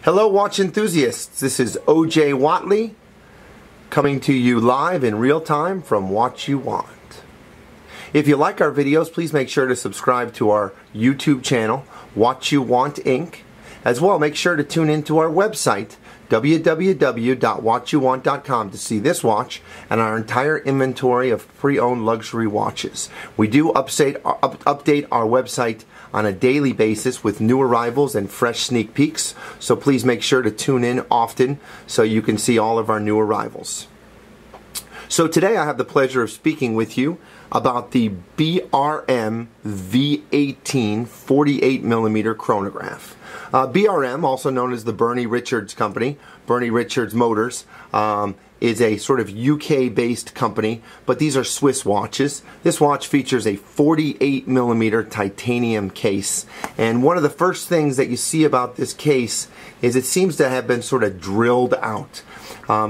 Hello watch enthusiasts, this is OJ Whatley coming to you live in real time from Watch You Want. If you like our videos, please make sure to subscribe to our YouTube channel, Watch You Want Inc. As well, make sure to tune into our website, www.watchyouwant.com, to see this watch and our entire inventory of pre-owned luxury watches. We do update our website on a daily basis with new arrivals and fresh sneak peeks, so please make sure to tune in often so you can see all of our new arrivals. So today I have the pleasure of speaking with you about the B.R.M. V18-48mm chronograph. B.R.M., also known as the Bernie Richards Company, Bernie Richards Motors, is a sort of UK-based company, but these are Swiss watches. This watch features a 48mm titanium case, and one of the first things that you see about this case is it seems to have been sort of drilled out.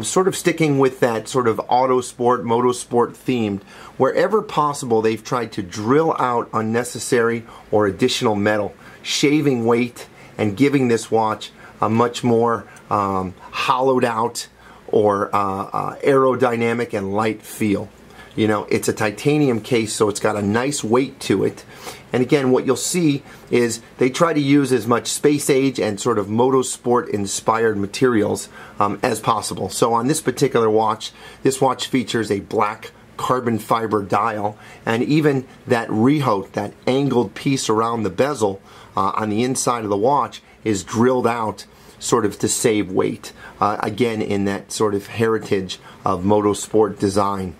Sort of sticking with that sort of auto sport, motorsport themed. Wherever possible, they've tried to drill out unnecessary or additional metal, shaving weight and giving this watch a much more hollowed out or aerodynamic and light feel. You know, it's a titanium case, so it's got a nice weight to it. And again, what you'll see is they try to use as much space age and sort of motorsport inspired materials as possible. So on this particular watch, this watch features a black carbon fiber dial, and even that rehaut, that angled piece around the bezel on the inside of the watch, is drilled out sort of to save weight. Again, in that sort of heritage of motorsport design.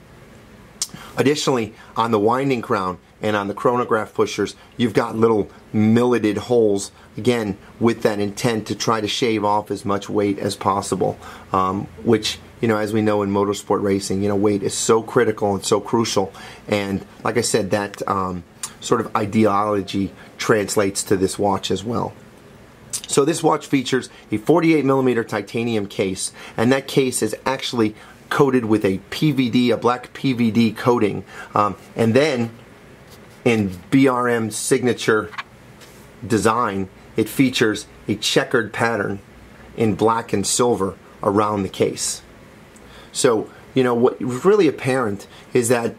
Additionally, on the winding crown and on the chronograph pushers, you've got little milleted holes, again, with that intent to try to shave off as much weight as possible, which, you know, as we know in motorsport racing, you know, weight is so critical and so crucial. And like I said, that sort of ideology translates to this watch as well. So this watch features a 48mm titanium case, and that case is actually coated with a PVD, a black PVD coating, and then in B.R.M.'s signature design, it features a checkered pattern in black and silver around the case. So, you know, what's really apparent is that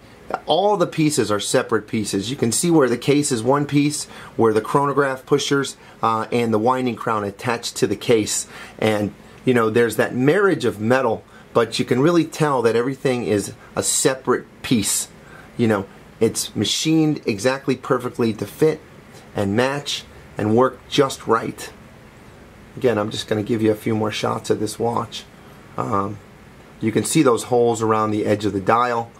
all the pieces are separate pieces. You can see where the case is one piece, where the chronograph pushers and the winding crown attached to the case. And, you know, there's that marriage of metal, but you can really tell that everything is a separate piece. You know, it's machined exactly perfectly to fit and match and work just right. Again, I'm just going to give you a few more shots of this watch. You can see those holes around the edge of the dial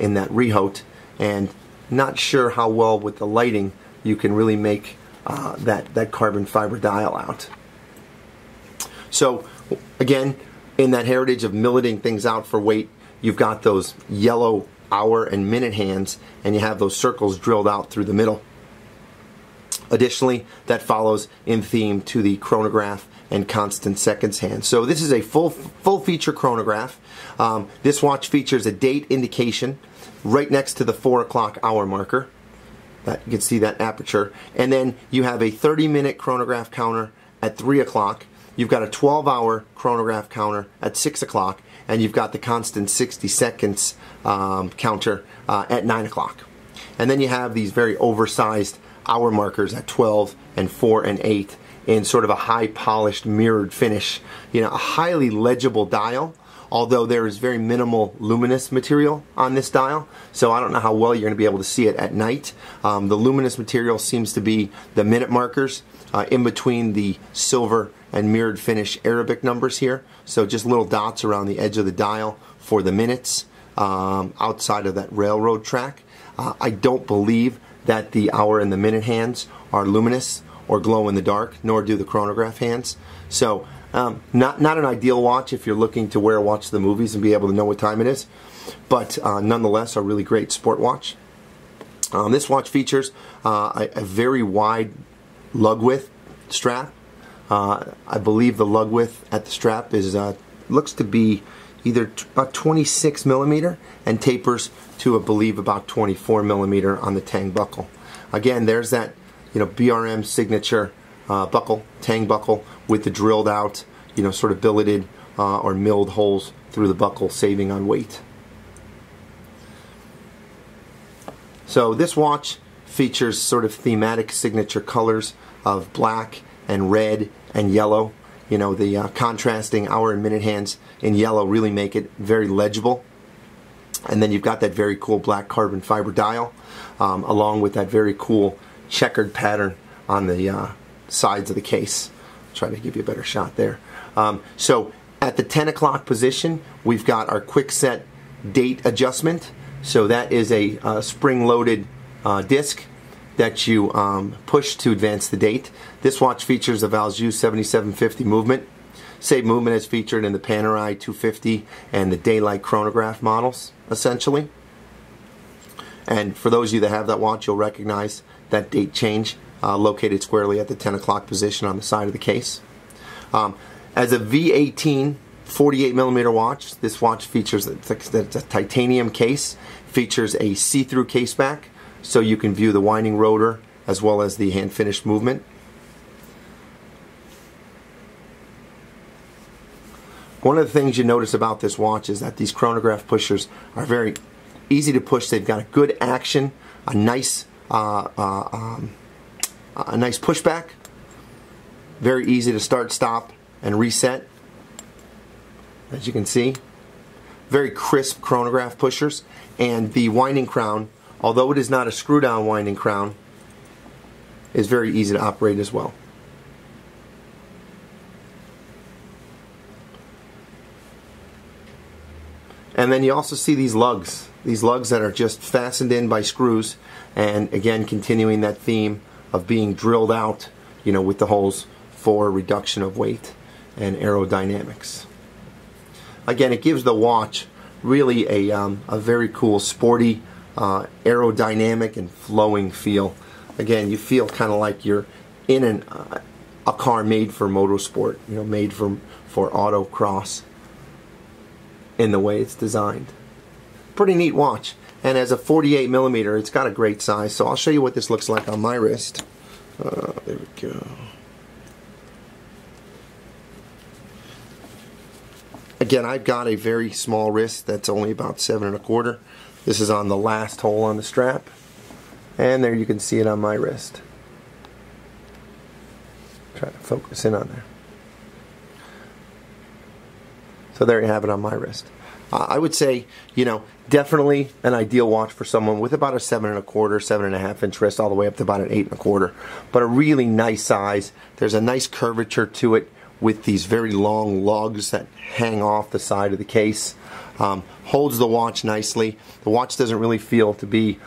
in that rehaut, and not sure how well with the lighting you can really make that carbon fiber dial out. So again, in that heritage of milleting things out for weight, you've got those yellow hour and minute hands, and you have those circles drilled out through the middle. Additionally, that follows in theme to the chronograph and constant seconds hand. So this is a full feature chronograph. This watch features a date indication right next to the 4 o'clock hour marker. You can see that aperture. And then you have a 30-minute chronograph counter at 3 o'clock. You've got a 12-hour chronograph counter at 6 o'clock. And you've got the constant 60 seconds counter at 9 o'clock. And then you have these very oversized hour markers at 12 and 4 and 8 in sort of a high polished mirrored finish. You know, a highly legible dial, although there is very minimal luminous material on this dial, so I don't know how well you're going to be able to see it at night. The luminous material seems to be the minute markers in between the silver and mirrored finish Arabic numbers here, so just little dots around the edge of the dial for the minutes outside of that railroad track. I don't believe that the hour and the minute hands are luminous or glow in the dark, nor do the chronograph hands. So not an ideal watch if you're looking to wear a watch to the movies and be able to know what time it is, but nonetheless a really great sport watch. This watch features a very wide lug width strap. I believe the lug width at the strap is looks to be either about 26mm and tapers to, I believe, about 24mm on the tang buckle. Again, there's that, you know, B.R.M. signature buckle, tang buckle, with the drilled out, sort of billeted or milled holes through the buckle, saving on weight. So this watch features sort of thematic signature colors of black and red and yellow. The contrasting hour and minute hands in yellow really make it very legible. And then you've got that very cool black carbon fiber dial, along with that very cool checkered pattern on the sides of the case. I'll try to give you a better shot there. So at the 10 o'clock position, we've got our quick set date adjustment. So that is a spring-loaded disc that you push to advance the date. This watch features a Valjoux 7750 movement. Same movement is featured in the Panerai 250 and the Daylight Chronograph models, essentially. And for those of you that have that watch, you'll recognize that date change located squarely at the 10 o'clock position on the side of the case. As a V18 48mm watch, this watch features a titanium case, features a see-through case back, so you can view the winding rotor as well as the hand-finished movement. One of the things you notice about this watch is that these chronograph pushers are very easy to push. They've got a good action, a nice pushback, very easy to start, stop, and reset. As you can see, very crisp chronograph pushers, and the winding crown, although it is not a screw-down winding crown, is very easy to operate as well. And then you also see these lugs that are just fastened in by screws, and again continuing that theme of being drilled out, with the holes for reduction of weight and aerodynamics. Again, it gives the watch really a very cool, sporty, aerodynamic and flowing feel. Again, you feel kind of like you're in a car made for motorsport, made for autocross in the way it's designed. Pretty neat watch. And as a 48mm, it's got a great size. So I'll show you what this looks like on my wrist. There we go. Again, I've got a very small wrist that's only about 7 1/4. This is on the last hole on the strap. And there you can see it on my wrist. Try to focus in on there. So there you have it on my wrist. I would say, definitely an ideal watch for someone with about a 7 1/4, 7.5 inch wrist, all the way up to about an 8 1/4. But a really nice size. There's a nice curvature to it with these very long lugs that hang off the side of the case. Holds the watch nicely. The watch doesn't really feel to be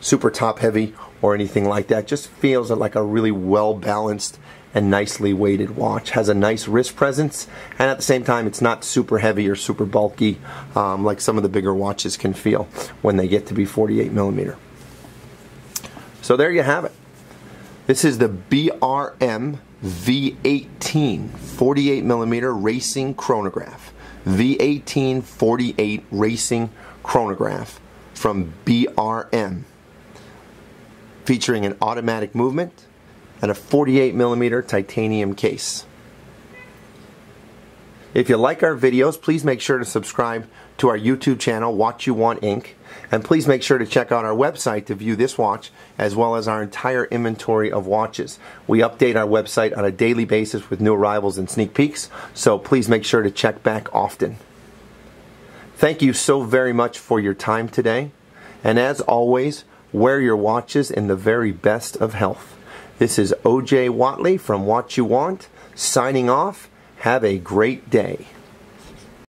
super top heavy or anything like that. Just feels like a really well balanced and nicely weighted watch. Has a nice wrist presence, and at the same time it's not super heavy or super bulky like some of the bigger watches can feel when they get to be 48mm. So there you have it. This is the B.R.M. V18 48mm racing chronograph. V18-48 racing chronograph from B.R.M. featuring an automatic movement and a 48mm titanium case. If you like our videos, please make sure to subscribe to our YouTube channel, Watch You Want Inc. And please make sure to check out our website to view this watch, as well as our entire inventory of watches. We update our website on a daily basis with new arrivals and sneak peeks, so please make sure to check back often. Thank you so very much for your time today. And as always, wear your watches in the very best of health. This is OJ Whatley from What You Want, signing off. Have a great day.